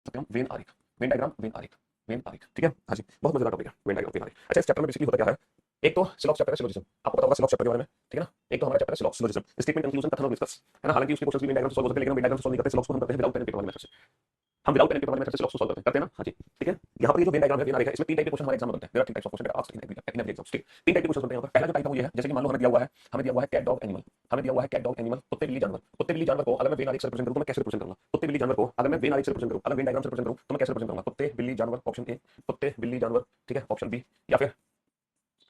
सकते हैं हम वेन आरेख, वेन डायग्राम, वेन आरेख, वेन आरेख। ठीक है, हाँ जी, बहुत मजेदार टॉपिक है वेन डायग्राम, वेन आरेख। अच्छा, इस चैप्टर में बेसिकली होता क्या है, एक तो सिलॉक्स चैप्टर है, सिलोजिज्म, आपको पता होगा सिलॉक्स चैप्टर के बारे में, ठीक है ना। एक तो हमारा चैप्टर है सिलॉक्स, सिलोजिज्म, स्टेटमेंट, कंक्लूजन, कथन और डिस्कस, है ना। हालांकि उसके क्वेश्चंस भी वेन डायग्राम से सॉल्व होते हैं, लेकिन हम वेन डायग्राम से सॉल्व नहीं करते, सिलॉक्स को हम करते हैं विदाउट पेन एंड पेपर वाले मेथड से। हम विदाउट पेन एंड पेपर वाले मेथड से सिलॉक्स को सॉल्व करते हैं ना। हाँ जी, ठीक है। यहाँ पर ये जो वेन डायग्राम है, वेन आरेख है, इसमें तीन टाइप के क्वेश्चन हमारे एग्जाम में बनते हैं। There are three types of question that are asked in every exam. ठीक, तीन टाइप के क्वेश्चन बनते हैं यहाँ पर। पहला जो टाइप है वो ये है, जैसे कि मान लो हमें दिया हुआ है, कैट डॉग एनिमल, हमें दिया हुआ है कैट डॉग एनिमल, कुत्ते बिल्ली जानवर। कुत्ते बिल्ली जानवर को अगर मैं वेन आरेख से रिप्रेजेंट करूं तो मैं कैसे रिप्रेजेंट करूंगा? कुत्ते बिल्ली जानवर को अगर मैं वेन आरेख से रिप्रेजेंट करूं, अगर वेन डायग्राम से रिप्रेजेंट करूं तो मैं कैसे रिप्रेजेंट करूंगा? कुत्ते बिल्ली जानवर, ऑप्शन ए, कुत्ते बिल्ली जानवर, ठीक है, ऑप्शन बी, या फिर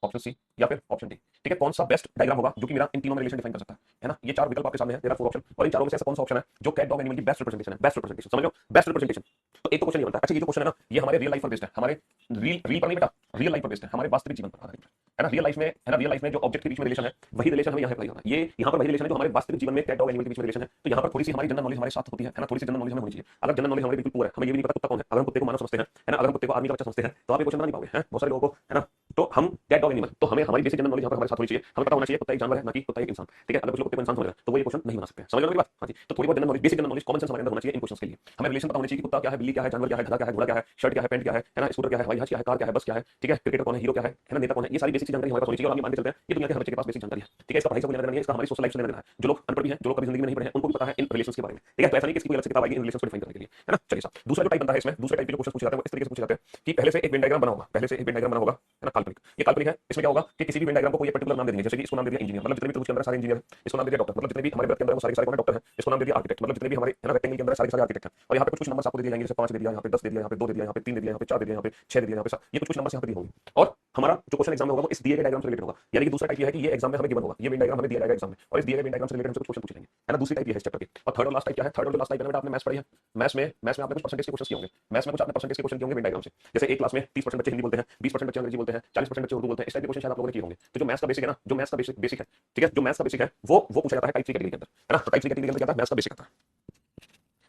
ऑप्शन सी, या फिर ऑप्शन डी। ठीक है, कौन सा बेस्ट डायग्राम होगा जो कि मेरा इन तीनों में रिलेशन डिफाइन कर सकता है ना। ये चार विकल्प आपके सामने है, देयर आर फोर ऑप्शन, और इन चारों में से ऐसा कौन सा ऑप्शन है जो कैट डॉग एनिमल की बेस्ट रिप्रेजेंटेशन है? बेस्ट रिप्रेजेंटेशन, समझ लो, बेस्ट रिप्रेजेंटेशन। तो एक तो क्वेश्चन ये बनता है। अच्छा, ये जो क्वेश्चन है ना, ये हमारे रियल लाइफ पर बेस्ड है, हमारे रियल पर नहीं बेटा, रियल लाइफ पर बेस्ड है, हमारे वास्तविक जीवन पर आधारित है ना। रियल लाइफ में है ना, रियल लाइफ में जो ऑब्जेक्ट के बीच में रिलेशन है, वही रिलेशन हमें यहाँ अप्लाई होना है। ये यहाँ पर वही रिलेशन है जो हमारे वास्तविक जीवन में कैट डॉग एनिमल के बीच में रिलेशन है। तो यहाँ पर थोड़ी सी हमारी जनरल नॉलेज हमारे साथ होती है ना, थोड़ी सी जनरल नॉलेज हमें होनी चाहिए। अगर जनरल नॉलेज हमारी बिल्कुल पूरा है, हमें ये भी नहीं पता कुत्ता कौन है, अगर हम कुत्ते को मानव समझते हैं, है ना, अगर हम कुत्ते को आर्मी का बच्चा समझते हैं, तो आप ये क्वेश्चन बना नहीं पाओगे, हैं बहुत सारे लोगों को, है ना। तो हम कैट डॉग एनिमल, तो हमें हमारी बेसिक जनरल नॉलेज यहाँ पर हमारे साथ होनी चाहिए। हमें पता होना चाहिए कुत्ता एक जानवर है, ना कि कुत्ता एक इंसान। ठीक है, अगर कुछ लोग कुत्ते को इंसान समझ रहे हैं तो वो ये क्वेश्चन नहीं बना सकते हैं, समझ लो मेरी बात। हाँ जी, तो थोड़ी बहुत general knowledge, basic general knowledge, common sense हमारे अंदर होना चाहिए इन क्वेश्चंस के लिए। हमें रिलेशन पता होना चाहिए कि कुत्ता क्या है, बिल्ली क्या है, जानवर क्या है, गधा क्या है, घोड़ा क्या है, शर्ट क्या है, पैंट क्या है ना, स्कूटर क्या है, हवाई जहाज क्या है, कार क्या है, बस क्या है, ठीक है, क्रिकेटर कौन है, हीरो क्या है ना, नेता कौन है, ये सारी बेसिक जानकारी हमारे पास होनी चाहिए। और हम ये मान के चलते हैं ये दुनिया के हर बच्चे के पास बेसिक जानकारी है। ठीक है, इसका पढ़ाई से कोई लेना देना नहीं है, इसका हमारी सोशल लाइफ से लेना देना है। जो लोग अनपढ़ भी हैं, जो लोग कभी जिंदगी में नहीं पढ़े हैं, उनको भी पता है इन रिलेशंस के बारे में। ठीक है, तो ऐसा नहीं कि किसी कोई अलग से किताब आएगी इन रिलेशंस को डिफाइन करने के लिए, है ना। चलिए साहब, दूसरा जो टाइप बनता है इसमें, दूसरे टाइप के जो क्वेश्चन पूछे जाते हैं वो इस तरीके से पूछे जाते हैं कि पहले से एक वेन डायग्राम बना होगा, पहले से एक वेन डायग्राम बना होगा, है ना, काल्पनिक। ये काल्पनिक है, इसमें क्या होगा कि किसी भी वेन डायग्राम को कोई पर्टिकुलर नाम दे देंगे, जैसे कि इसको नाम दे दिया इंजीनियर, मतलब जितने भी त्रिभुज के अंदर सारे इंजीनियर, इसको नाम दे दिया डॉक्टर, मतलब जितने भी हमारे ब्लड के अंदर वो सारे कौन है, डॉक्टर है। इसको नाम दे दिया आर्किटेक्ट, मतलब जितने भी हमारे है ना रेक्टेंगल के अंदर सारे आर्किटेक्ट हैं। और यहाँ पे कुछ नंबर आपको दे दिए जाएंगे, जैसे 5 दे दिया, यहाँ पे 10 दे दिया, यहाँ पे 2 दे दिया, यहाँ पे 3 दे दिया, यहाँ पे 4 दे दिया, यहाँ पे 6 दे दिया, यहाँ पे 7, ये कुछ नंबर यहाँ पे दिए होंगे। और हमारा जो क्वेश्चन एग्जाम में होगा वो इस दिए गए डायग्राम से रिलेटेड होगा। यानी कि दूसरा टाइप ये है कि ये एग्जाम में हमें गिवन होगा, ये वेन डायग्राम हमें दिया जाएगा एग्जाम में, और इस दिए गए वेन डायग्राम से रिलेटेड हमसे कुछ क्वेश्चन पूछ लेंगे, है ना। दूसरी टाइप ये है इस चैप्टर की। और थर्ड और लास्ट टाइप क्या है? थर्ड और लास्ट टाइप बेटा आपने मैथ्स पढ़ी है, मैथ्स में आपने कुछ परसेंटेज के क्वेश्चन किए होंगे, मैथ्स में कुछ आपने परसेंटेज के क्वेश्चन किए होंगे वेन डायग्राम से। जैसे एक क्लास में 30% बच्चे हिंदी बोलते हैं, 20% बच्चे अंग्रेजी बोलते हैं, 40% बच्चे उर्दू बोलते हैं, इस टाइप के क्वेश्चन शायद आप लोगों ने किए होंगे। तो जो मैथ्स का बेसिक है ना, जो मैथ्स का बेसिक है, ठीक है, जो मैथ्स का बेसिक है वो पूछा जाता है टाइप 3 कैटेगरी के अंदर, है ना। तो टाइप 3 कैटेगरी के अंदर क्या आता है? मैथ्स का बेसिक आता है।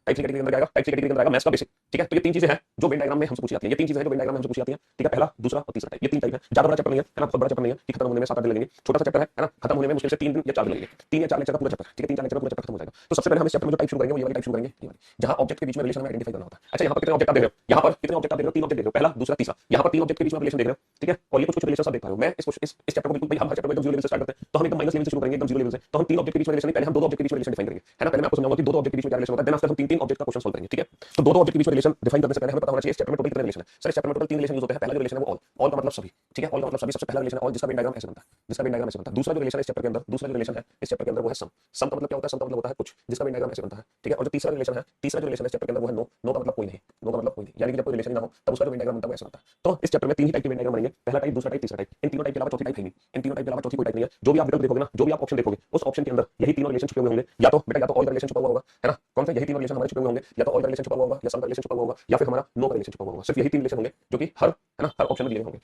टाइप सी कैटेगरी के अंदर आएगा, टाइप सी कैटेगरी के अंदर आएगा मैथ्स का बेसिक। ठीक है, तो ये तीन चीजें हैं जो वेन डायग्राम में हमसे पूछी जाती हैं, ये तीन चीजें हैं जो वेन डायग्राम में हमसे पूछी जाती हैं। ठीक है, पहला, दूसरा और तीसरा टाइप, ये तीन टाइप है। ज्यादा बड़ा चैप्टर नहीं है ना, बहुत बड़ा चैप्टर नहीं है कि खत्म होने में 7-8 दिन लगेंगे। छोटा सा चैप्टर है ना, खत्म होने में मुश्किल से 3 दिन या 4 दिन लगेंगे। 3 या 4 लेक्चर का पूरा चैप्टर, ठीक है, 3-4 लेक्चर का पूरा चैप्टर खत्म हो जाएगा। तो सबसे पहले हम इस चैप्टर में जो टाइप शुरू करेंगे वो ये वाली टाइप शुरू करेंगे, ये वाली, जहां ऑब्जेक्ट के बीच में रिलेशन में आइडेंटिफाई करना होता है। अच्छा, यहाँ पर कितने ऑब्जेक्ट आप देख रहे हो, यहाँ पर कितने ऑब्जेक्ट आप देख रहे हो? 3 ऑब्जेक्ट देख रहे हो, पहला, दूसरा, तीसरा। यहाँ पर 3 ऑब्जेक्ट के बीच में रिलेशन देख रहे हो, ठीक है, और ये कुछ रिलेशन सब देख पा रहे हो। मैं इस चैप्टर को बिल्कुल भाई, हम हर चैप्टर को एकदम 0 लेवल से स्टार्ट करते हैं, तो हम एकदम माइनस लेवल से शुरू करेंगे, एकदम 0 लेवल से। तो हम 3 ऑब्जेक्ट के बीच में रिलेशन नहीं, पहले हम 2 ऑब्जेक्ट के बीच में रिलेशन डिफाइन करेंगे, है ना। पहले मैं आपको समझाऊंगा कि 2 ऑब्जेक्ट के बीच में क्या रिलेशन होता है, देन आफ्टर हम 3 ऑब्जेक्ट का क्वेश्चन सॉल्व करेंगे। ठीक है, तो 2 ऑब्जेक्ट के बीच में रिलेशन डिफाइन करने से पहले हमें पता होना चाहिए इस चैप्टर में टोटल कितने रिलेशन है। सर, इस चैप्टर में टोटल 3 रिलेशन यूज होते हैं। पहला जो रिलेशन है वो ऑल का मतलब सभी, ठीक है, ऑल का मतलब सभी, सबसे पहला रिलेशन है ऑल, जिसका वेन डायग्राम ऐसे बनता है, जिसका वेन डायग्राम ऐसे बनता है। दूसरा जो रिलेशन है इस चैप्टर के अंदर, दूसरा जो रिलेशन है इस चैप्टर के अंदर वो है सम। सम का मतलब क्या होता है? सम का मतलब होता है कुछ, जिसका वेन डायग्राम ऐसे बनता है। ठीक है, और जो तीसरा रिलेशन है, तीसरा जो रिलेशन है इस चैप्टर के अंदर वो है नो। नो का मतलब कोई नहीं, नो का मतलब कोई नहीं, यानी कि जब कोई रिलेशन ना हो तब उसका जो वेन डायग्राम बनता है वो ऐसा बनता है। तो इस चैप्टर में 3 ही टाइप के वेन डायग्राम बनेंगे, पहला टाइप, दूसरा टाइप, तीसरा टाइप। इन तीनों टाइप के अलावा चौथी टाइप है नहीं, इन तीनों टाइप के अलावा चौथी कोई टाइप नहीं है। जो भी आप विकल्प देखोगे ना, जो भी आप ऑप्शन देखोगे, उस ऑप्शन के अंदर यही तीनों रिलेशन छुपे हुए होंगे। या तो बेटा, या तो ऑल का रिलेशन छुपा हुआ होगा, है ना, कौन सा, यही तीनों रिलेशन हमारे छुपे हुए होंगे, या तो ऑल का रिलेशन छुपा हुआ होगा, या सम का रिलेशन छुपा हुआ होगा, या फिर हमारा नो का रिलेशन छुपा हुआ होगा। सिर्फ यही 3 रिलेशन होंगे जो कि हर, है ना, हर ऑप्शन में दिए होंगे।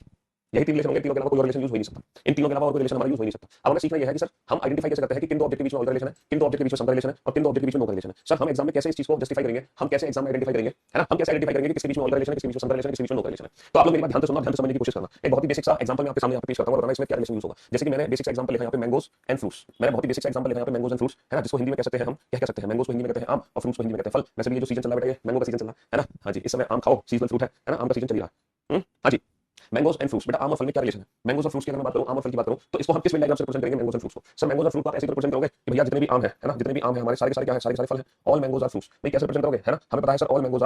यही 3 रिलेशन होंगे, तीनों के अलावा कोई और रिलेशन यूज हो ही नहीं सकता। इन तीनों के अलावा और कोई रिलेशन हमारा यूज हो ही नहीं सकता। अब हमें सीखना यह है कि सर हम आइडेंटिफाई कैसे करते हैं कि किन दो ऑब्जेक्ट के बीच में ऑल का रिलेशन है, किन दो ऑब्जेक्ट के बीच में सम का रिलेशन है, और किन दो ऑब्जेक्ट के बीच में नो का रिलेशन है। सर हम एग्जाम में कैसे इस चीज को जस्टिफाई करेंगे, हम कैसे एग्जाम में आइडेंटिफाई करेंगे, है ना, हम कैसे आइडेंटिफाई करेंगे कि किसके बीच में ऑल का रिलेशन है, किसके बीच में सम का रिलेशन है, किसके बीच में नो का रिलेशन है। तो आप लोग मेरी बात ध्यान से सुनना, ध्यान से समझने की कोशिश करना। एक बहुत ही बेसिक सा एग्जांपल मैं आपके सामने यहाँ पे पेश करता हूँ और बताना इसमें क्या रिलेशन यूज होगा। जैसे कि मैंने बेसिक सा एग्जांपल लिखा यहाँ पे मैंगोज एंड फ्रूट्स, मैंने बहुत ही बेसिक सा एग्जांपल लिखा यहाँ पे मैंगोज एंड फ्रूट्स, है ना, जिसको हिंदी में कह सकते हैं हम, क्या कह सकते हैं, मैंगोज को हिंदी में कहते हैं आम, और फ्रूट्स को हिंदी में कहते हैं फल। वैसे भी ये जो सीजन चल रहा है बेटा, ये मैंगो का सीजन चल रहा है ना। हाँ जी, इस समय आम खाओ, सीजनल फ्रूट है ना, आम का सीजन चल रहा है। हाँ जी, मैंगोज एंड फ्रूट्स, बेटा आम और फल में क्या रिलेशन है? मैंगोज और फ्रूट्स की अगर मैं बात करूं, आम और फल की बात करूं, तो इसको हम किस वेन डायग्राम से रिप्रेजेंट करेंगे मैंगोज एंड फ्रूट्स को? सर मैंगोज और फ्रूट को आप ऐसे रिप्रेजेंट करोगे कि भैया जितने भी आम है ना, जितने भी आम है हमारे सारे सारे क्या है, सारे सारे फल है, ऑल मैंगोज आर फ्रूट्स। भाई कैसे रिप्रेजेंट करोगे, है ना, हमें पता है sir all mangoes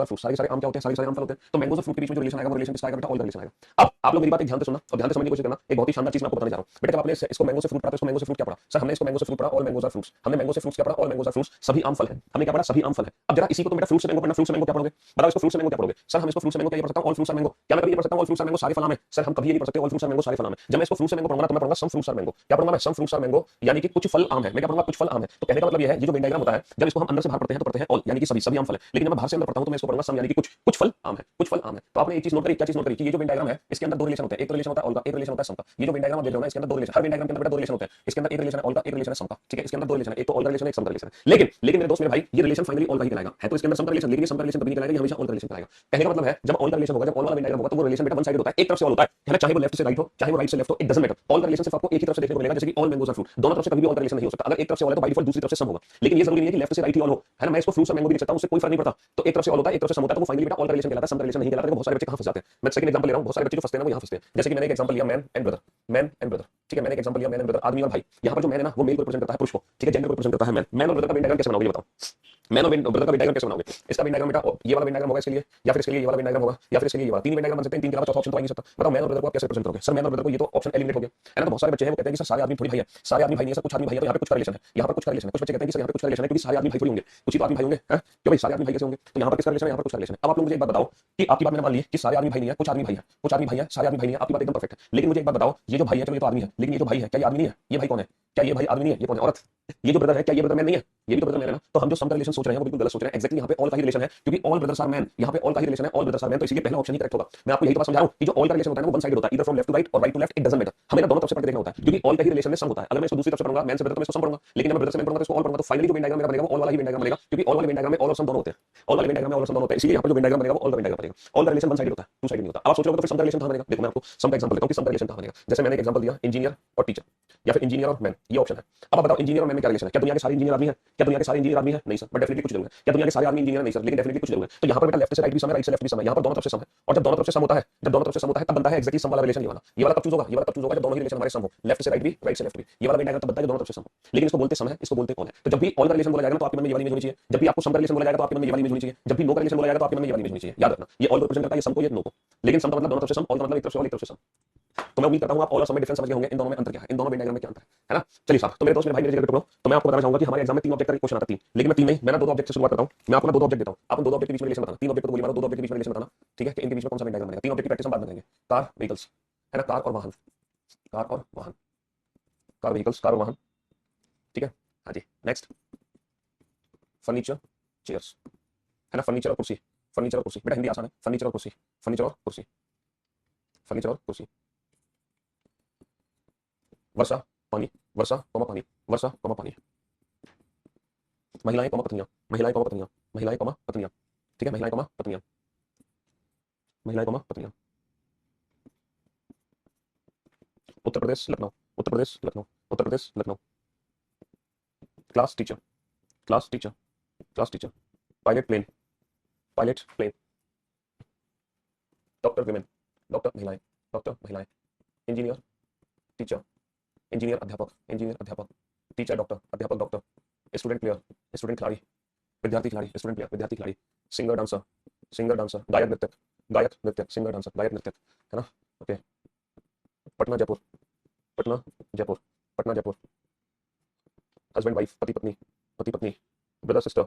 are fruits, सारे सारे आम क्या होते हैं, सारे सारे आम फल होते हैं। तो मैंगोज और फ्रूट के बीच में जो रिलेशन आएगा वो रिलेशन किसका आएगा बेटा? ऑल का रिलेशन आएगा। अब आप लोग मेरी बात ध्यान से सुनना और ध्यान से समझने की कोशिश करना। एक बहुत ही शानदार चीज मैं आपको बताने जा रहा हूं बेटा। जब आपने इसको मैंगो से फ्रूट पढ़ा तो इसको मैंगो से फ्रूट क्या पढ़ा? सर हमने इसको मैंगो से फ्रूट पढ़ा ऑल मैंगोज आर फ्रूट्स। हमने मैंगो से फ्रूट्स क्या पढ़ा? ऑल मैंगोज आर फ्रूट्स, सभी आम फल है। हमने क्या पढ़ा? सभी आम फल है। अब जरा इसी को तुम बेटा फ्रूट से मैंगो पढ़ना, फ्रूट से मैंगो क्या पढ़ोगे? बताओ इसको फ्रूट से मैंगो क्या पढ़ोगे? सर हम इसको फ्रूट से मैंगो क्या पढ़ सकता हूं? All fruits are mango. क्या मैं कभी ये पढ़ सकता हूं ऑल फ्रूट्स आर मैंगो सारे फल आम है? सर हम कभी ये नहीं पढ़ सकते ऑल फ्रूट्स आर मैंगो सारे फल आम है। जब मैं इसको फ्रूट से मैंगो पढ़ूंगा तो मैं पढ़ूंगा सम फ्रूट्स आर मैंगो। क्या पढ़ूंगा मैं? सम फ्रूट्स आर मैंगो, यानी कि कुछ फल आम है। मैं क्या पढ़ूंगा? कुछ फल आम है। तो कहने का मतलब ये है, ये जो वेन डायग्राम होता है, जब इसको हम अंदर से बाहर पढ़ते हैं तो पढ़ते हैं ऑल, यानी कि सभी सभी आम फल है। लेकिन जब मैं बाहर से अंदर पढ़ता हूं तो मैं इसको पढ़ूंगा सम, यानी कि कुछ कुछ फल आम है, कुछ फल आम है। तो आपने एक चीज नोट करी, क्या चीज नोट करी कि ये जो वेन डायग्राम है इसके अंदर दो रिलेशन होते हैं, एक तो रिलेशन होता है ऑल का, एक रिलेशन होता है सम का। ये जो वेन डायग्राम आप देख रहे हो ना, इसके अंदर दो रिलेशन, हर वेन डायग्राम के अंदर बेटा दो रिलेशन होते हैं। इसके अंदर एक रिलेशन है ऑल का, एक रिलेशन है सम का, ठीक है। इसके अंदर दो रिलेशन है, एक तो ऑल का रिलेशन है, एक सम का रिलेशन है। लेकिन लेकिन मेरे दोस्त मेरे भाई, ये रिलेशन फाइनली ऑल का ही कहलाएगा। है तो इसके अंदर सम का रिलेशन, लेकिन ये सम का रिलेशन कभी नहीं कहलाएगा, ये हमेशा ऑल का रिलेशन कहलाएगा। कहने का मतलब है जब ऑल का रिलेशन होगा, जब ऑल वाला वेन डायग्राम होगा, तो वो रिलेशन बेटा वन साइड होता है, एक तरफ से ऑल होता है ना, चाहे वो लेफ्ट से राइट हो, चाहे वो राइट से लेफ्ट हो, इट डजंट मैटर। ऑल का रिलेशन सिर्फ आपको एक ही तरफ से देखने को मिलेगा, जैसे कि ऑल मैंगोज आर फ्रूट, दोनों तरफ से कभी भी ऑल का रिलेशन नहीं हो सकता। अगर एक तरफ से ऑल है तो बाय डिफॉल्ट दूसरी तरफ से सम होगा, लेकिन ये जरूरी नहीं है कि लेफ्ट से राइट ही ऑल हो, है ना। मैं इसको फ्रूट्स और मैंगो भी लिख सकता हूं, उससे कोई फर्क नहीं पड़ता। तो एक तरफ से ऑल होता है, एक तरफ से सम होता है, तो वो फाइनली बेटा ऑल का रिलेशन कहलाता है, सम का रिलेशन नहीं कहलाता। देखो बहुत सारे बच्चे कहां फंस जाते हैं। मैं सेकंड एग्जांपल ले रहा हूं, बहुत सारे बच्चे जो फंसते हैं ना वो यहां फंसते हैं। जैसे कि मैंने एक एग्जांपल लिया man and brother, man and brother, ठीक है। मैंने एक एग्जांपल लिया मैन एंड ब्रदर, आदमी और भाई। यहां पर जो मैन है ना वो मेल को रिप्रेजेंट करता है, पुरुष को, ठीक है, जेंडर को रिप्रेजेंट करता है मैन। मैन और ब्रदर का वेन डायग्राम कैसे बनाओगे ये बताओ। मैन और ब्रदर का वेन डायग्राम कैसे बनाओगे? इसका वेन डायग्राम बेटा ये वाला वेन डायग्राम होगा इसके लिए, या फिर इसके लिए ये वाला वेन डायग्राम होगा, या फिर इसके लिए ये वाला। तीन वेन डायग्राम बन सकते हैं, तीन के अलावा चौथा ऑप्शन तो आ नहीं सकता। बताओ मैन और ब्रदर को आप कैसे रिप्रेजेंट करोगे? सर मैन और ब्रदर को ये तो ऑप्शन एलिमिनेट हो गया, है ना। तो बहुत सारे बच्चे हैं वो कहते हैं कि सर सारे आदमी थोड़ी भाई है, सारे आदमी भाई नहीं है, सर कुछ आदमी भाई है, तो यहाँ पे कुछ का रिलेशन है, यहाँ पर कुछ का रिलेशन है। कुछ बच्चे कहते हैं कि सर यहाँ पे कुछ का रिलेशन है क्योंकि सारे आदमी भाई थोड़ी होंगे, कुछ ही तो आदमी भाई होंगे, क्यों भाई सारे आदमी भाई कैसे होंगे? तो यहाँ पर किसका रिलेशन है, यहाँ पर कुछ का रिलेशन है। अब आप लोग मुझे एक बात बताओ कि आपकी बात मैंने मान ली कि सारे आदमी भाई नहीं है, कुछ आदमी भाई है, कुछ आदमी भाई है, सारे आदमी भाई नहीं है, आपकी बात एकदम परफेक्ट है। लेकिन मुझे एक बात बताओ, ये जो भाई है चलो ये तो आदमी है, लेकिन ये जो भाई है क्या ये आदमी नहीं है? ये भाई कौन है? क्या ये भाई आदमी नहीं है? ये कौन है? औरत। ये जो ब्रदर है क्या ये ब्रदर मैन नहीं है? ये भी तो ब्रदर मैन है ना। तो हम जो सम का रिलेशन सोच रहे हैं वो बिल्कुल गलत सोच रहे हैं। एक्जैक्टली यहाँ पे ऑल का ही रिलेशन है, क्योंकि ऑल ब्रदर्स आर मैन, यहाँ पे ऑल का ही रिलेशन है, ऑल ब्रदर्स आर मैन, तो इसीलिए पहला ऑप्शन ही करेक्ट होगा। मैं आपको यही तो बात समझा रहा हूँ कि जो ऑल का रिलेशन होता है ना वो वन साइड होता है, इधर फ्रॉम लेफ्ट टू राइट और right to left, it doesn't matter. हमें ना दोनों तरफ से पढ़ के देखना होता है, क्योंकि ऑल का ही रिलेशन में सम होता है। अगर मैं इसको दूसरी तरफ से पढ़ूंगा मैन से ब्रदर तो मैं इसको सम पढ़ूंगा, लेकिन मैं ब्रदर से मैन पढ़ूंगा तो इसको ऑल पढ़ूंगा। तो फाइनली जो वेन डायग्राम मेरा बनेगा वो ऑल वाला ही वेन डायग्राम बनेगा, क्योंकि ऑल वाले वेन डायग्राम में ऑल और सम दोनों होते हैं। ऑल वाले वेन डायग्राम में ऑल और सम दोनों होते हैं, इसलिए यहाँ पर जो वेन डायग्राम बनेगा वो ऑल का वेन डायग्राम बनेगा। ऑल का रिलेशन वन साइड होता है, टू साइड नहीं होता। अब आप सोच रहे हो तो फिर सम का रिलेशन कहां बनेगा? देखो मैं आपको सम का एग्जांपल देता हूं कि सम का रिलेशन कहां बनेगा। जैसे मैंने एक एग्जांपल दिया इंजीनियर और टीचर, या फिर इंजीनियर और मैन, ये ऑप्शन है। अब आप बताओ इंजीनियर और मैन में क्या रिलेशन है? क्या दुनिया के सारे इंजीनियर आदमी है? क्या दुनिया के सारे इंजीनियर आदमी है? नहीं सर, बट डेफिनेटली कुछ जरूर है। क्या दुनिया के सारे आदमी इंजीनियर? नहीं सर, लेकिन डेफिनेटली कुछ जरूर है। तो यहाँ पर बेटा लेफ्ट से राइट भी सम है, राइट से लेफ्ट भी सम है, यहाँ पर दोनों तरफ से सम है। और जब दोनों तरफ से सम होता है, जब दोनों तरफ से सम होता है तब बनता है एक्जैक्टली सम वाला रिलेशन। ये वाला कब चूज होगा? ये वाला तब चूज होगा जब दोनों ही रिलेशन हमारे सम हो, लेफ्ट से राइट भी, राइट से लेफ्ट भी। ये वाला वेन डायग्राम तब बनता है जब दोनों तरफ से सम हो, लेकिन इसको बोलते सम है, इसको बोलते कौन है? तो जब भी ऑल का रिलेशन बोला जाएगा तो आपके मन में ये वाली इमेज होनी चाहिए। जब भी आपको सम का रिलेशन बोला जाएगा तो आपके मन में ये वाली इमेज होनी चाहिए। जब भी नो का रिलेशन बोला जाएगा तो आपके मन में ये वाली इमेज होनी चाहिए। याद रखना, ये ऑल को रिप्रेजेंट करता है, ये सम को, ये नो को। लेकिन सम का मतलब दोनों तरफ से सम, ऑल का मतलब एक तरफ से ऑल, एक तरफ से सम। तो मैं उम्मीद करता हूं आप ऑल और सम में डिफरेंस समझ गए होंगे। इन दोनों में अंतर क्या है, इन दोनों वेन डायग्राम में क्या अंतर है ना। चलिए साहब, तो मेरे दोस्त मेरे भाई मेरे जिगर के टुकड़ों, तो मैं आपको बताना चाहूंगा कि हमारे एग्जाम में तीन ऑब्जेक्ट का क्वेश्चन आता है, तीन, लेकिन मैं तीन नहीं, मैं ना दो ऑब्जेक्ट से शुरुआत करता हूं। मैं आपको ना दो ऑब्जेक्ट देता हूं, आप दो ऑब्जेक्ट के बीच में रिलेशन बताना। तीन ऑब्जेक्ट तो गोली मारो, दो ऑब्जेक्ट के बीच में रिलेशन बताना, ठीक है, कि इनके बीच में कौन सा वेन डायग्राम बनेगा। तीन ऑब्जेक्ट की प्रैक्टिस हम बाद में करेंगे। कार व्हीकल्स, है ना, कार और वाहन, कार और वाहन, कार व्हीकल्स, कार और वाहन, ठीक है। हाँ जी, नेक्स्ट फर्नीचर चेयर्स, है ना, फर्नीचर और कुर्सी, फर्नीचर और कुर्सी, बेटा हिंदी आसान है, फर्नीचर और कुर्सी, फर्नीचर और कुर्सी, फर्नीचर और कुर्सी। वर्षा पानी, वर्षा कमा पानी, वर्षा कमा पानी। महिलाएं कमा पत्नियां, महिलाएं कमा पत्नियां, महिलाएं कमा पत्नियां, ठीक है, महिलाएं कमा पत्नियां, महिलाएं कमा पत्नियां। Uttar Pradesh Lucknow, Uttar Pradesh Lucknow, Uttar Pradesh Lucknow. Class teacher, class teacher, class teacher. Pilot plane, pilot plane. Doctor women, doctor महिलाएं, डॉक्टर महिलाएं। इंजीनियर टीचर, इंजीनियर अध्यापक, इंजीनियर अध्यापक। टीचर डॉक्टर, अध्यापक डॉक्टर। स्टूडेंट प्लेयर, स्टूडेंट खिलाड़ी, विद्यार्थी खिलाड़ी, स्टूडेंट प्लेयर, विद्यार्थी खिलाड़ी। Singer dancer, singer dancer. गायक नृत्यक, गायक नृत्यक, सिंगर डांसर, गायक नृत्यक, है ना। Okay. Patna Jaipur, Patna Jaipur, Patna Jaipur. Husband wife, पति पत्नी, पति पत्नी। ब्रदर सिस्टर,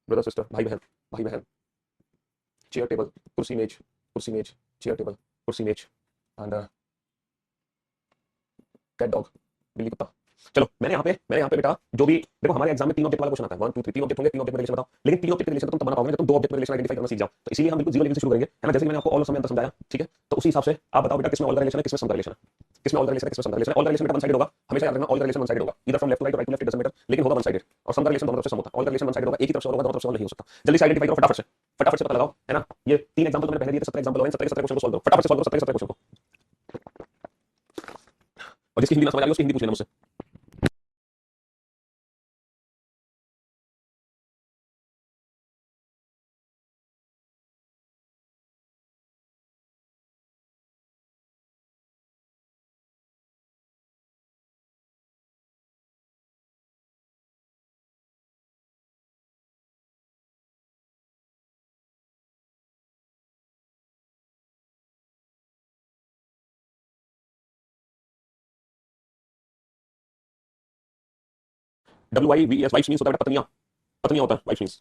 ब्रदर सिस्टर, भाई बहन, भाई बहन। चेयर टेबल, कुर्सी मेज, कुर्सी मेज, चेयर टेबल, कुर्सी मेज। एंड कैट डॉग, बिल्ली कुत्ता। चलो मैंने यहाँ पे बेटा जो भी देखो हमारे एग्जाम में तीन ऑब्जेक्ट वाला क्वेश्चन आता है, वन टू थ्री, तीन ऑब्जेक्ट होंगे, तीन ऑब्जेक्ट में रिलेशन बताओ। लेकिन तीन ऑब्जेक्ट के रिलेशन तुम तब बना पाओगे जब तुम दो ऑब्जेक्ट में रिलेशन आइडेंटिफाई करना सीख जाओ। तो इसीलिए हम बिल्कुल जीरो लेवल से शुरू करेंगे, है ना। जैसे कि मैंने आपको ऑल और सम में अंतर समझाया, ठीक है। तो उसी हिसाब से आप बताओ बेटा किसमें ऑल का रिलेशन है, किसमें सम का रिलेशन है, किसमें ऑल का रिलेशन है, किसमें सम का रिलेशन है। ऑल का रिलेशन बेटा वन साइड होगा, हमेशा याद रखना ऑल का रिलेशन वन साइड होगा, इधर फ्रॉम लेफ्ट टू राइट और right to left, it doesn't matter, लेकिन होगा वन साइडेड। और सम का रिलेशन दोनों तरफ से सम होता है। ऑल का रिलेशन वन साइड होगा, एक ही तरफ से होगा, दोनों तरफ से नहीं हो सकता। जल्दी से आइडेंटिफाई करो फटाफट से, फटाफट से पता लगाओ, है ना। ये तीन एग्जांपल तो मैंने पहले दिए थे, 17 एग्जांपल हो, 17 क्वेश्चन को सॉल्व करो, फटाफट से सॉल्व करो 17 क्वेश्चन को। और जिसकी हिंदी ना समझ आ रही है उसकी हिंदी पूछ लेना मुझसे। WIVES वाइफ्स मींस होता है बेटा पत्नियां, पत्नियां होता है वाइफ मींस।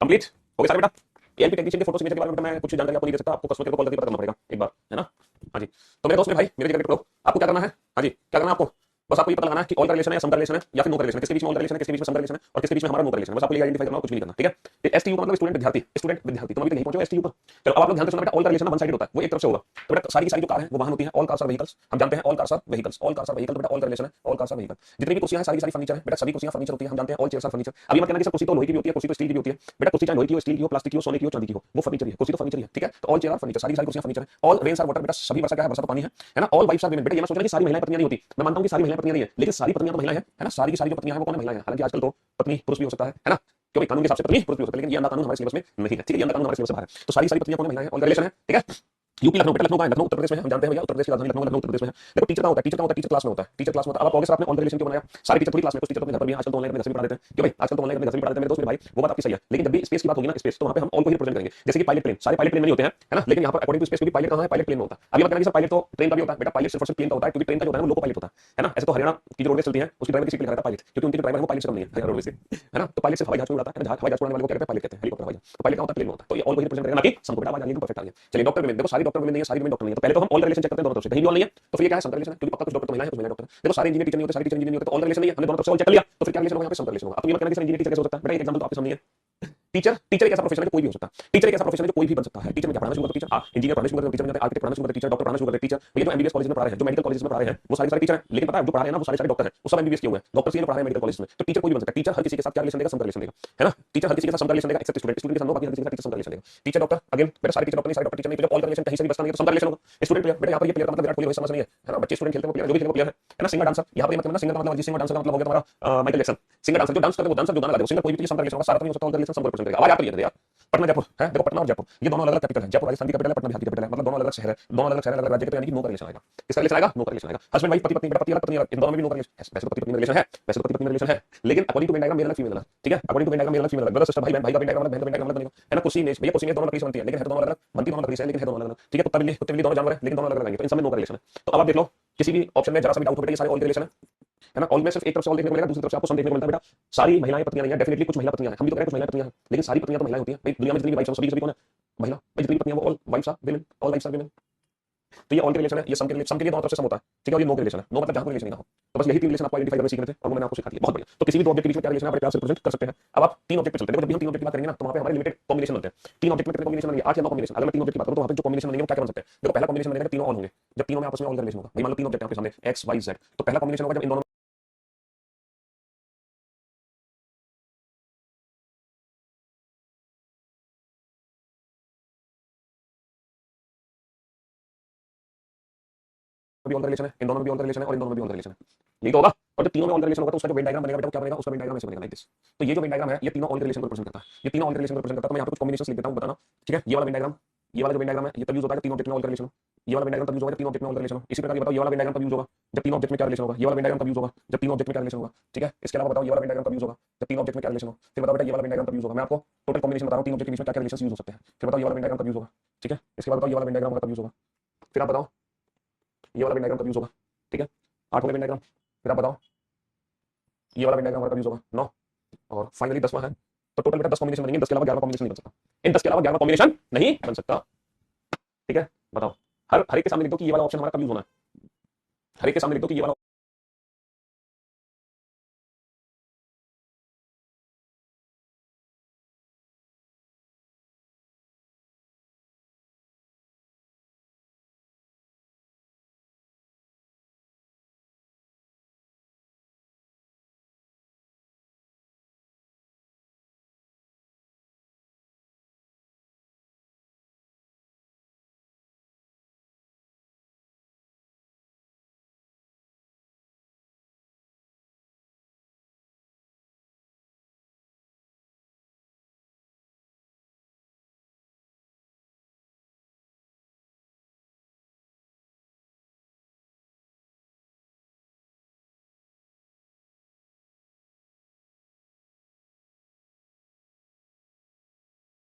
कंप्लीट हो गया सारे बेटा। एएनपी टेक्नीशियन के फोटो सिग्नेचर के बारे में बेटा मैं कुछ जानकारी आपको नहीं दे सकता, आपको कस्टमर केयर को कॉल करके पता करना पड़ेगा एक बार, है ना। हाँ जी, तो मेरे दोस्त मेरे भाई मेरे जगह पे आपको क्या करना है, हाँ जी क्या करना है आपको, बस आपको ये पता लगाना है कि ऑल का रिलेशन है या सम का रिलेशन है या फिर नो का रिलेशन है, किसके बीच में ऑल का रिलेशन है, किसके बीच में सम का रिलेशन है और किसके बीच में हमारा नो का रिलेशन है, बस आपको ये आइडेंटिफाई करना, कुछ भी नहीं करना, ठीक है। एसटीयू का मतलब स्टूडेंट विद्यार्थी, स्टूडेंट विद्यार्थी, तुम अभी तक नहीं पहुंचे एसटीयू का। चलो अब आप लोग ध्यान से सुनना बेटा, ऑल का रिलेशन वन साइडेड होता है, वो एक तरफ से होगा। तो बेटा सारी की सारी जो कार है वो वाहन होती है, ऑल कार्स आर व्हीकल्स, हम जानते हैं all cars are vehicles, all cars are vehicle, बेटा ऑल का रिलेशन है ऑल कार्स आर व्हीकल। जितनी भी कुर्सियां हैं सारी सारी फर्नीचर है बेटा, सभी कुर्सियां फर्नीचर होती है, हम जानते हैं ऑल चेयर्स आर फर्नीचर। अभी मत कहना कि सर कुर्सी तो लोहे की भी होती है, कुर्सी तो स्टील की भी होती है, बेटा कुर्सी चाहे लोहे की हो, स्टील की हो, प्लास्टिक की हो, सोने की हो, चांदी की हो, वो फर्नीचर ही है, कुर्सी तो फर्नीचर ही है, ठीक है। तो ऑल चेयर आर फर्नीचर, सारी सारी कुर्सियां फर्नीचर है। ऑल रेन्स आर वाटर, बेटा सभी वर्षा क्या है, वर्षा तो पानी है ना। ऑल वाइफ्स आर विमेन, बेटा ये मैं सोच रहा कि सारी महिलाएं पत्नियां नहीं होती, मैं मानता हूं कि सारी महिलाएं पत्नियां नहीं है, लेकिन सारी पत्नियां तो महिलाएं हैं, है ना। सारी की सारी जो पत्नियां हैं वो कौन है, महिलाएं हैं। हालांकि आजकल तो पत्नी पुरुष भी हो सकता है ना, क्योंकि कानून के हिसाब से पत्नी पुरुष भी हो सकता है, लेकिन ये अंधा कानून हमारे सिलेबस में नहीं है, ठीक है, ये अंधा कानून हमारे सिलेबस से बाहर है। तो सारी सारी पत्नियां कौन है, महिलाएं हैं, ऑल का रिलेशन है, ठीक है। यूपी लखनऊ, बेटा लखनऊ का है, लखनऊ उत्तर प्रदेश में है, हम जानते हैं भैया उत्तर प्रदेश की राजधानी लखनऊ, लखनऊ उत्तर प्रदेश में है। देखो टीचर का होता है, टीचर का होता है, टीचर क्लास में होता है, टीचर क्लास में होता है। अब आप कहोगे सर आपने ऑल रिलेशन क्यों बनाया, सारे टीचर पूरी क्लास में, कुछ टीचर अपने घर पर भी हैं, आजकल तो ऑनलाइन अपने घर से भी पढ़ा देते हैं, क्यों भाई आजकल तो ऑनलाइन अपने घर से भी पढ़ा देते हैं मेरे दोस्त मेरे भाई, वो बात आपकी सही है। लेकिन जब भी स्पेस की बात होगी ना, स्पेस, तो वहां पे हम ऑल को ही रिप्रेजेंट करेंगे। जैसे कि पायलट प्लेन, सारे पायलट प्लेन में नहीं होते हैं, है ना, लेकिन यहाँ पर अकॉर्डिंग टू स्पेस क्योंकि पायलट कहाँ है, पायलट प्लेन में होता है। अभी बात करेंगे सर पायलट तो ट्रेन का भी होता है, बेटा पायलट सिर्फ और सिर्फ प्लेन का होता है, क्योंकि ट्रेन का जो होता है वो लोको पायलट होता है ना। ऐसे तो हरियाणा की जो रोडवेज चलती है उसकी ड्राइवर की सीट लिखा रहता है पायलट, क्योंकि उनके जो ड्राइवर है वो पायलट से कम नहीं है हरियाणा रोडवेज के, है ना। तो पायलट सिर्फ हवाई जहाज में उड़ाता है, हवाई जहाज उड़ाने वाले को क्या कहते हैं, पायलट कहते हैं, हेलीकॉप्टर हवाई जहाज। तो पायलट का होता है प्लेन में होता है, तो ये ऑल को ही रिप्रेजेंट करेगा ना कि सम को, बेटा आवाज आ गई परफेक्ट आ गया। चलिए डॉक्टर विमेन, देखो सारी डॉक्टर विमेन नहीं है, सारी विमेन डॉक्टर नहीं है, तो पहले तो हम ऑल रिलेशन चेक करते हैं दोनों तरफ से, कहीं भी ऑल नहीं है तो फिर ये क्या है, सम रिलेशन है, क्योंकि पक्का कुछ डॉक्टर तो महिला है, कुछ महिला डॉक्टर है। देखो सारे इंजीनियर टीचर नहीं होते, सारे टीचर इंजीनियर नहीं होते, तो ऑल रिलेशन नहीं है, हमने दोनों तरफ से ऑल चेक कर लिया, तो फिर क्या रिलेशन होगा, यहाँ पे सम रिलेशन होगा। अब ये मत कहना कि सर इंजीनियर टीचर कैसे हो सकता है, बेटा एक एग्जांपल तो आपके सामने है। टीचर, टीचर एक ऐसा प्रोफेशन है जो कोई भी हो सकता है, टीचर एक ऐसा प्रोफेशन है जो कोई भी बन सकता है। टीचर में क्या पढ़ाना शुरू करते टीचर, इंजीनियर पढ़ाना शुरू करते टीचर, आर्किटेक्ट पढ़ाना शुरू करते टीचर, डॉक्टर पढ़ाना शुरू करते टीचर। ये जो एमबीबीएस कॉलेज में पढ़ा रहे हैं, जो मेडिकल कॉलेज में पढ़ा रहे हैं, वो सारे सारे टीचर हैं, लेकिन पता है जो पढ़ा रहे हैं ना वो सारे सारे डॉक्टर हैं, वो सब एमबीबीएस किए हुए हैं, डॉक्टर से पढ़ा रहे हैं मेडिकल कॉलेज में। तो टीचर कोई भी बन सकता है, टीचर हर किसी के साथ क्या रिलेशन देगा, सम रिलेशन देगा, है ना। टीचर हर किसी के साथ सम रिलेशन देगा एक्सेप्ट स्टूडेंट, स्टूडेंट के साथ नो, बाकी हर किसी के साथ टीचर सम रिलेशन देगा। टीचर डॉक्टर अगेन बेटा सारे टीचर डॉक्टर नहीं, सारे डॉक्टर टीचर नहीं, तो जब ऑल रिलेशन कहीं से भी बचता नहीं है तो सम रिलेशन होगा। स्टूडेंट प्लेयर, बेटा यहाँ पर ये प्लेयर का मतलब विराट कोहली रोहित शर्मा से नहीं है ना, बच्चे स्टूडेंट खेलते हैं वो प्लेयर, जो भी खेलते हैं वो प्लेयर है ना। सिंगर डांसर, यहाँ पर मतलब सिंगर मतलब अरिजीत सिंह, डांसर का मतलब हो गया तुम्हारा माइकल जैक्सन। सिंगर डांसर जो डांस करते हैं वो डांसर जो गाना गाते हैं, सिंगर कोई भी सम रिलेशन होगा, सारा तो नहीं हो सकता, ऑल रिलेशन सम रिलेशन करेगा। आवाज आती है यार। पटना जयपुर है, देखो पटना और जयपुर ये दोनों अलग अलग कैपिटल है, जयपुर राजस्थान की कैपिटल है, पटना बिहार की कैपिटल है, मतलब दोनों अलग अलग शहर है, दोनों अलग अलग शहर अलग राज्य के, यानी कि नो का रिलेशन आएगा। किसका रिलेशन आएगा, नो का रिलेशन आएगा। हस्बैंड वाइफ पति पत्नी, बेटा पति अलग पत्नी अलग, इन दोनों में भी नो का रिलेशन है। वैसे तो पति पत्नी रिलेशन है, वैसे तो पति पत्नी रिलेशन है, लेकिन according to Venn diagram male अलग फीमेल अलग, ठीक है। According to Venn diagram male अलग फीमेल अलग, ब्रदर सिस्टर भाई बहन, भाई का वेन डायग्राम अलग, बहन का वेन डायग्राम अलग बनेगा, है ना। कुर्सी मेज, भैया कुर्सी मेज दोनों लकड़ी से बनती है, लेकिन है दोनों अलग अलग, बनती दोनों लकड़ी से लेकिन है दोनों अलग अलग, ठीक है। कुत्ता बिल्ली, कुत्ते बिल्ली दोनों जानवर है लेकिन दोनों अलग अलग आएंगे, तो इन सब में नो का रिलेशन है। तो अब आप देख लो किसी भी ऑप्शन में जरा सा भी डाउट हो बेटा ये सारे ऑल के रिलेशन है ना। ऑल में सिर्फ एक तरफ से ऑल देखने को मिलेगा, दूसरी तरफ से आपको सम देखने को मिलता है। बेटा सारी महिलाएं पत्नियां नहीं है, डेफिनेटली कुछ महिला पत्नियां हैं, हम भी तो कह रहे हैं कुछ महिला पत्नियां हैं, लेकिन सारी पत्नियां तो महिलाएं होती हैं भाई। दुनिया में जितनी वाइफ्स हैं सभी सभी कौन है, महिला भाई। जितनी पत्नियां वो all wives are women, all wives are women. तो ये ऑल के रिलेशन है, ये सम के लिए दोनों तरफ से सम होता है, ठीक है। और ये नो के रिलेशन है, नो मतलब जहां कोई रिलेशन नहीं हो। तो बस यही तीन रिलेशन आपको आइडेंटिफाई करना सीख रहे थे और मैंने आपको सिखा दिया, बहुत बढ़िया। तो किसी भी दो ऑब्जेक्ट के बीच में क्या रिलेशन है, बड़े प्यार से रिप्रेजेंट कर सकते हैं। अब आप तीन ऑब्जेक्ट पे चलते हैं, जब भी हम तीन ऑब्जेक्ट की बात करेंगे ना तो वहां पे हमारे लिमिटेड कॉम्बिनेशन होते हैं। तीन ऑब्जेक्ट में कितने कॉम्बिनेशन बनेंगे, 8 या 9 कॉम्बिनेशन। अगर मैं तीन ऑब्जेक्ट की बात करूं तो वहां पे जो कॉम्बिनेशन बनेंगे वो क्या क्या बन सकते हैं। देखो पहला कॉम्बिनेशन बनेगा तीनों ऑन होंगे, जब तीनों में आपस में ऑल का रिलेशन होगा। भाई मान लो तीन ऑब्जेक्ट आपके सामने एक्स वाई जेड, तो पहला कॉम्बिनेशन होगा जब इन दोनों में भी ऑल का रिलेशन है, इन दोनों में भी ऑल का रिलेशन है और इन दोनों में भी ऑल का रिलेशन है, यही तो होगा। और जब तीनों में ऑल का रिलेशन होगा तो उसका जो वेन डायग्राम बनेगा बेटा वो क्या बनेगा, उसका वेन डायग्राम ऐसे बनेगा लाइक दिस। तो ये जो वेन डायग्राम है ये तीनों ऑल के रिलेशन को रिप्रेजेंट करता है, ये तीनों ऑल के रिलेशन को रिप्रेजेंट करता है। तो मैं यहाँ पे कुछ कॉम्बिनेशंस लिख देता हूँ, बताना, ठीक है। ये वाला वेन डायग्राम, ये वाला जो वेन डायग्राम है ये तब यूज होता है तीन ऑब्जेक्ट में ऑल का रिलेशन हो। ये वाला वेन डायग्राम तब यूज होगा जब तीन ऑब्जेक्ट में ऑल का रिलेशन हो। इसी प्रकार ये बताओ ये वाला वेन डायग्राम तब यूज होगा जब तीन ऑब्जेक्ट में क्या रिलेशन होगा। ये वाला वेन डायग्राम तब यूज होगा जब तीन ऑब्जेक्ट में क्या रिलेशन होगा, ठीक है। इसके अलावा बताओ ये वाला वेन डायग्राम तब यूज होगा जब तीन ऑब्जेक्ट में क्या रिलेशन हो। फिर बताओ बेटा ये वाला वेन डायग्राम तब यूज होगा, मैं आपको टोटल कॉम्बिनेशन बता रहा हूँ तीन ऑब्जेक्ट के बीच में क्या क्या रिलेशन यूज हो सकते हैं। फिर बताओ ये वाला वेन डायग्राम तब यूज होगा, ठीक है। इसके बाद बताओ ये वाला वेन डायग्राम होगा तब यूज होगा। फिर आप बताओ ये वाला वेन डायग्राम तब यूज होगा, ठीक है। 8 हो गए वेन डायग्राम। फिर आप बताओ ये वाला वेन डायग्राम कब यूज होगा, 9। और फाइनली 10वां है। तो टोटल बेटा 10 कॉम्बिनेशन बनेंगे, 10 के अलावा 11 कॉम्बिनेशन नहीं बन सकता। इन 10 के अलावा 11 कॉम्बिनेशन नहीं बन सकता, ठीक है। बताओ हर एक के सामने लिख दो कि ये वाला ऑप्शन हमारा कब यूज होना है, हर एक के सामने लिख दो कि ये वाला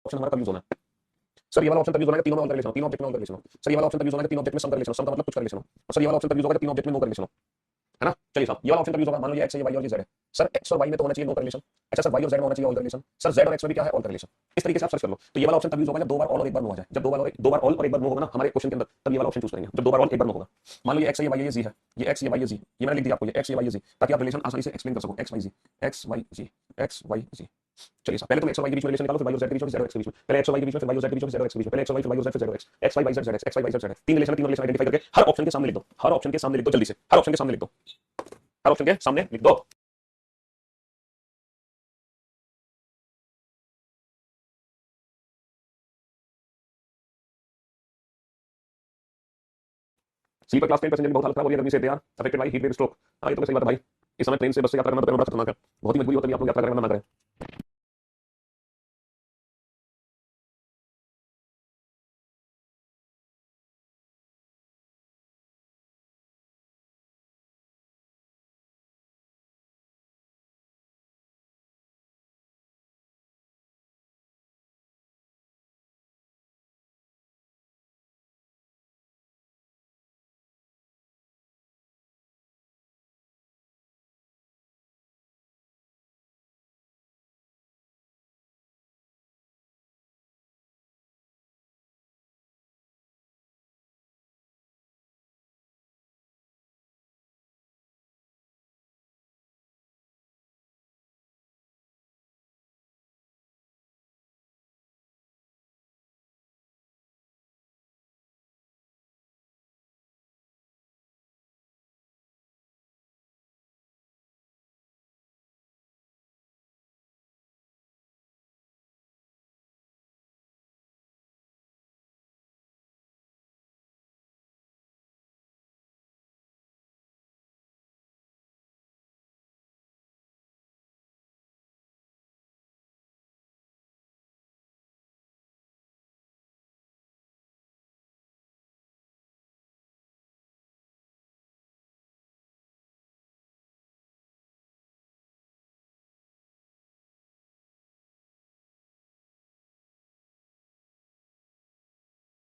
ऑप्शन हमारा कब यूज होना है। सर ये वाला ऑप्शन तब यूज होना है तीनों में ऑल का रिलेशन हो, तीन ऑब्जेक्ट में ऑल का रिलेशन हो। सर ये वाला ऑप्शन तब यूज होना है तीन ऑब्जेक्ट में सम का रिलेशन हो, सम का मतलब कुछ का रिलेशन हो। और सर ये वाला ऑप्शन तब यूज होगा तीन ऑब्जेक्ट में नो का रिलेशन हो। है ना। चलिए साहब ये वाला ऑप्शन कब यूज होगा, मान लो ये एक्स है, ये वाई और ये जेड है। सर एक्स और वाई में तो होना चाहिए नो करेलेशन। अच्छा सर वाई और जेड में होना चाहिए ऑल करेलेशन। सर जेड और एक्स में भी क्या है ऑल करेलेशन। इस तरीके से आप सर्च कर लो। तो ये वाला ऑप्शन तब यूज होगा जब दो बार ऑल और एक बार नो आ जाए। जब दो बार ऑल और एक बार नो होगा ना हमारे क्वेश्चन के अंदर, तब ये वाला ऑप्शन चूज करेंगे। जब दो बार ऑल एक बार नो होगा, मान लो ये एक्स है, ये वाई है, ये जी है, ये एक्स ये वाई ये जी, ये मैंने लिख दिया आपको, ये एक्स ये वाई ये जी, ताकि आप रिलेशन आसानी से एक्सप्लेन कर सको। एक्स वाई जी, एक्स वाई जी, एक्स वाई जी। चलिए साहब पहले तुम एक्स और वाई के बीच में रिलेशन निकालो, फिर वाई और जेड के बीच में, जेड और एक्स के बीच में, पहले एक्स और वाई के बीच में, फिर वाई और जेड के बीच में, जेड और एक्स के बीच में, पहले एक्स और वाई, फिर वाई और जेड, फिर जेड और X, X Y Y Z Z X, X Y Y Z Z X. तीन रिलेशन, तीनों रिलेशन आइडेंटिफाई करके हर ऑप्शन के सामने लिख दो, हर ऑप्शन के सामने लिख दो जल्दी से, हर ऑप्शन के सामने लिख दो, हर ऑप्शन के सामने लिख दो। स्लीपर क्लास ट्रेन पैसेंजर की बहुत हालत खराब हो रही है गर्मी से यार, affected by heat wave stroke. हाँ ये तो सही बात है भाई, इस समय ट्रेन से बस से यात्रा करना तो बड़ा खतरनाक है, बहुत ही मजबूरी होती है, आप लोग यात्रा करना ना करें।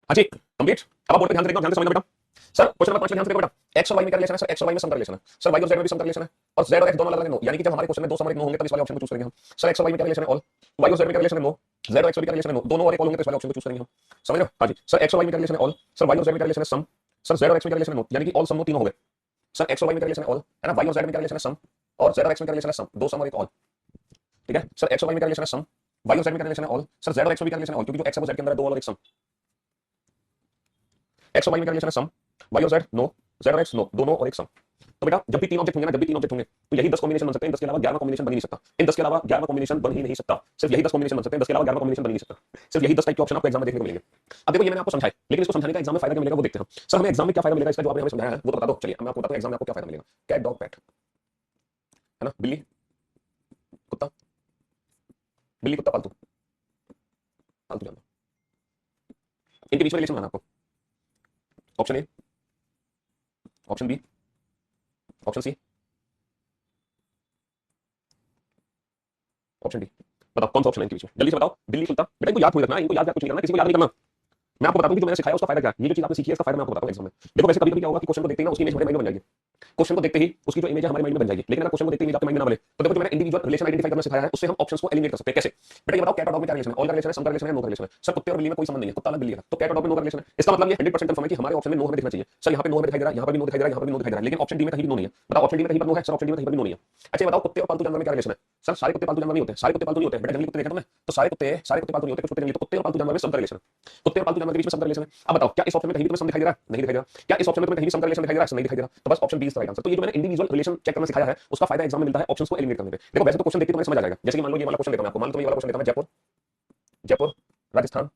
हाँ जी कंप्लीट। अब आप बोर्ड पे ध्यान से देखना, ध्यान से समझना बेटा। सर क्वेश्चन नंबर 5 में ध्यान से देखो बेटा, एक्स और वाई में क्या रिलेशन है, सर एक्स और वाई में सम का रिलेशन है, सर वाई और जेड में भी सम का रिलेशन है, और जेड और एक्स दोनों अलग अलग नो, यानी कि जब हमारे क्वेश्चन में दो सम और एक नो होंगे तब इस वाले ऑप्शन को चूज करेंगे हम। सर एक्स और वाई में क्या रिलेशन है ऑल, वाई और जेड में क्या रिलेशन है नो, जेड और एक्स में क्या रिलेशन है नो, दोनों और एक ऑल होंगे तो इस वाले ऑप्शन को चूज करेंगे हम। समझ रहे हो। हाँ जी सर एक्स और वाई में क्या रिलेशन है ऑल, सर वाई और जेड में क्या रिलेशन है सम, सर जेड और एक्स में क्या रिलेशन है नो, यानी कि ऑल सम नो तीनों हो गए। सर एक्स और वाई में क्या रिलेशन है ऑल, है ना, वाई और जेड में क्या रिलेशन है सम, और जेड और एक्स में क्या रिलेशन है सम, दो सम और एक ऑल। ठीक है सर एक्स और वाई में क्या रिलेशन है सम, वाई और जेड में क्या रिलेशन है ऑल, सर जेड और एक्स में भी क्या रिलेशन है ऑल, क्योंकि जो एक्स है वो जेड के अंदर है, दो ऑल और एक सम। एक्स और वाई में क्या रिलेशन है सम, वाई और जेड नो, जेड और एक्स नो, दोनों और एक सम। तो बेटा जब भी तीन ऑब्जेक्ट होंगे ना, जब भी तीन ऑब्जेक्ट होंगे तो यही 10 कॉम्बिनेशन बन सकते हैं, 10 के अलावा 11 कॉम्बिनेशन बन ही नहीं सकता, इन 10 के अलावा 11 कॉम्बिनेशन बन ही नहीं सकता, सिर्फ यही 10 कॉम्बिनेशन बन सकते हैं, 10 के अलावा 11 कॉम्बिनेशन बन ही नहीं सकता, सिर्फ यही 10 टाइप के ऑप्शन आपको एग्जाम में देखने को मिलेंगे। अब देखो ये मैंने आपको समझाया, लेकिन इसको समझाने का एग्जाम में फायदा क्या मिलेगा वो देखते हैं। सर हमें एग्जाम में क्या फायदा मिलेगा इसका जो आपने हमें समझाया है वो तो बता दो। चलिए मैं आपको बताता हूँ एग्जाम में आपको क्या फायदा मिलेगा। कैट डॉग पैट, है ना, बिल्ली कुत्ता, बिल्ली कुत्ता पालतू, पालतू जानवर, इनके बीच में रिलेशन बनाना आपको। Option A, option B, option C, option D. बताओ कौन सा ऑप्शन है इनके बीच में, जल्दी से बताओ। बिल्ली कुत्ता, बेटा इनको याद थोड़ी रखना है, इनको याद कुछ नहीं करना, किसी को याद नहीं करना। मैं आपको बताऊं कि जो मैंने सिखाया उसका फायदा क्या है, ये जो चीज आपने सीखी है इसका फायदा मैं आपको बताऊं एग्जाम में। देखो वैसे कभी कभी क्या होगा कि क्वेश्चन को देखते ही ना उसकी इमेज हमारे माइंड में बन जाएगी, क्वेश्चन को देखते ही उसकी जो इमेज है हमारे माइंड में बन जाएगी, लेकिन अगर क्वेश्चन को देखते ही इमेज आपके माइंड में ना बने तो देखो जो मैंने इंडिविजुअल रिलेशन आइडेंटिफाई करना सिखाया है उससे हम ऑप्शंस को एलिमिनेट कर सकते हैं। कैसे बेटा ये बताओ, कैट और डॉग में क्या रिलेशन है, ऑल का रिलेशन है, सम का रिलेशन है, नो का रिलेशन है। सर कुत्ते और बिल्ली में कोई संबंध नहीं है, कुत्ता अलग बिल्ली है, तो कैट और डॉग में नो का रिलेशन है, इसका मतलब ये 100% कंफर्म है कि हमारे ऑप्शन में नो हमें दिखना चाहिए। सर यहाँ पे नो हमें दिखाई दे रहा है, यहाँ पे भी नो दिखाई दे रहा है, यहाँ पे भी नो दिखाई दे रहा है, लेकिन ऑप्शन डी में कहीं भी नो नहीं है। बताओ ऑप्शन डी में कहीं पर नो है, सर ऑप्शन डी में कहीं पर भी नो नहीं है। अच्छा ये बताओ कुत्ते और पालतू जानवर में क्या रिलेशन है, सर सारे कुत्ते पालतू जानवर नहीं होते, सारे कुत्ते पालतू नहीं होते बेटा, जंगली कुत्ते देखा तुमने, तो सारे कुत्ते पालतू नहीं होते, कुछ कुत्ते जंगली, तो कुत्ते और पालतू जानवर में सम का रिलेशन है, कुत्ते और पालतू जानवर के बीच में सम का रिलेशन है। अब बताओ क्या इस ऑप्शन में कहीं भी तुम्हें सम दिखाई दे रहा है, नहीं दिखाई दे रहा, क्या इस ऑप्शन में तुम्हें कहीं भी सम का रिलेशन दिखाई दे रहा है, नहीं दिखाई दे रहा, तो बस option B is the right answer. तो ये जो मैंने इंडिविजुअल रिलेशन चेक करना सिखाया है उसका फायदा एग्जाम में मिलता है ऑप्शंस को एलिमिनेट करने में। देखो वैसे तो क्वेश्चन देखते तुम्हें समझ आ जाएगा, जैसे कि मान लो ये वाला क्वेश्चन देता हूं मैं आपको, मान लो तुम्हें ये वाला क्वेश्चन देता हूं जयपुर, जयपुर राजस्थान,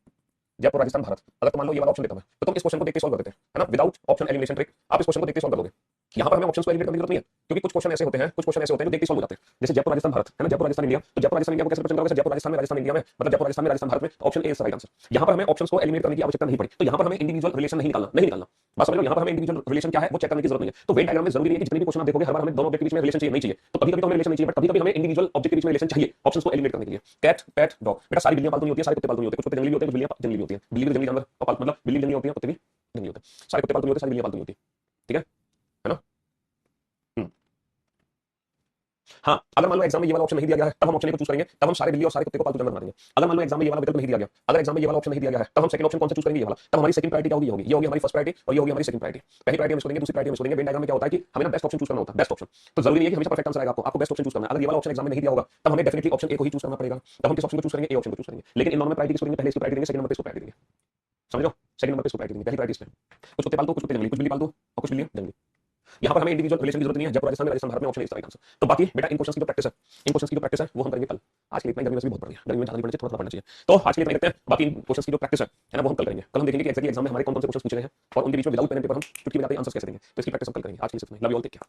जयपुर राजस्थान भारत, अगर तुम मान लो ये वाला ऑप्शन देता हूं तो तुम इस क्वेश्चन को देख के सॉल्व कर देते हैं, है ना, विदाउट ऑप्शन एलिमिनेशन ट्रिक आप इस क्वेश्चन को देख के सॉल्व कर दोगे। यहाँ पर हमें ऑप्शंस को एलिमिनेट करने की जरूरत नहीं है, क्योंकि कुछ क्वेश्चन ऐसे होते हैं, कुछ क्वेश्चन ऐसे होते हैं जो देख के सॉल्व हो जाते हैं, जैसे जयपुर राजस्थान भारत, है ना, जयपुर राजस्थान इंडिया, तो जयपुर राजस्थान इंडिया को कैसे रिप्रेजेंट करोगे, जयपुर राजस्थान में राजस्थान इंडिया में, मतलब जयपुर राजस्थान में राजस्थान भारत में, option A is right answer. यहाँ पर हमें ऑप्शंस को एलिमिनेट करने की आवश्यकता नहीं पड़ी, तो यहाँ पर हमें इंडिविजुअल रिलेशन नहीं निकालना, नहीं निकालना, बस समझ लो यहाँ पर हमें इंडिविजुअल रिलेशन क्या है वो चेक करने की जरूरत नहीं है। तो वेन डायग्राम में जरूरी नहीं है कि जितने भी क्वेश्चन आप देखोगे हर बार हमें दोनों ऑब्जेक्ट के बीच में रिलेशन चाहिए, नहीं चाहिए, तो कभी कभी तो हमें रिलेशन नहीं चाहिए, बट कभी कभी हमें इंडिविजुअल ऑब्जेक्ट के बीच में रिलेशन चाहिए ऑप्शंस को एलिमिनेट करने के लिए। कैट पैट डॉग, बेटा सारी बिल्लियां पालतू नहीं होती है, सारे कुत्ते पालतू नहीं होते, कुछ कुत्ते जंगली भी होते हैं, कुछ बिल्लियां जंगली भी होती हैं, बिल्ली भी जंगली जानवर, मतलब बिल्ली जंगली होती है, कुत्ते भी जंगली होते हैं, सारे कुत्ते पालतू नहीं होते, सारी बिल्लियां पालतू नहीं होती, ठीक है ना। हाँ, अगर मान लो एग्जाम में ये वाला ऑप्शन नहीं दिया गया है तब हम ऑप्शन ए को चूज करेंगे, तब हम सारे बिल्ली और सारे कुत्ते को पालतू जानवर बना देंगे। अगर मान लो एग्जाम में ये वाला विकल्प नहीं दिया गया, अगर एग्जाम में ये वाला ऑप्शन नहीं दिया गया है तब हम सेकंड ऑप्शन कौन सा चूज करेंगे, ये वाला। तब हमारी सेकंड प्रायोरिटी क्या होगी, ये होगी हमारी फर्स्ट प्रायोरिटी और ये होगी हमारी सेकंड प्रायोरिटी। पहली प्रायोरिटी हम इसको देंगे, दूसरी प्रायोरिटी हम इसको देंगे। वेन डायग्राम में क्या होता है कि हमें ना बेस्ट ऑप्शन चूज करना होता है, बेस्ट ऑप्शन। तो जरूरी नहीं है कि हमेशा परफेक्ट आंसर आएगा, आपको बेस्ट ऑप्शन चूज करना है। अगर ये वाला ऑप्शन एग्जाम में नहीं दिया होगा तब हमें डेफिनेटली ऑप्शन ए को ही चूज करना पड़ेगा। तब हम किस ऑप्शन को चूज करेंगे, ए ऑप्शन को चूज करेंगे। लेकिन इन दोनों में प्रायोरिटी किसको देंगे, पहले इसको प्रायोरिटी देंगे, सेकंड नंबर पे इसको प्रायोरिटी देंगे। समझ लो, सेकंड नंबर पे इसको प्रायोरिटी देंगे, पहली प्रायोरिटी इस पे। कुछ कुत्ते पालतू, कुछ कुत्ते जंगली, कुछ बिल्ली पालतू और कुछ बिल्ली जंगली। यहाँ पर हमें इंडिविजुअल रिलेशन की जरूरत नहीं है, जयपुर राजस्थान में, राजस्थान भारत में ऑप्शन इस तरह का आंसर। तो बाकी बेटा इन क्वेश्चंस की जो प्रैक्टिस है, इन क्वेश्चंस की जो प्रैक्टिस है वो हम करेंगे कल। आज के लिए इतना, गर्मी वैसे भी बहुत बढ़ गई है, गर्मी में ज्यादा नहीं पढ़ना चाहिए, थोड़ा पढ़ना चाहिए। तो आज के लिए इतना करते हैं, बाकी इन क्वेश्चंस की जो प्रैक्टिस है ना वो हम कल करेंगे। कल हम देखेंगे कि एक्चुअली एग्जाम में हमारे कौन कौन से क्वेश्चन पूछे गए हैं और उनके बीच में विदाउट पेन एंड पेपर हम चुटकी बजाते आंसर्स कैसे देंगे। तो इसकी प्रैक्टिस हम कल करेंगे। आज के लिए सिर्फ इतना ही। Love you all, take care.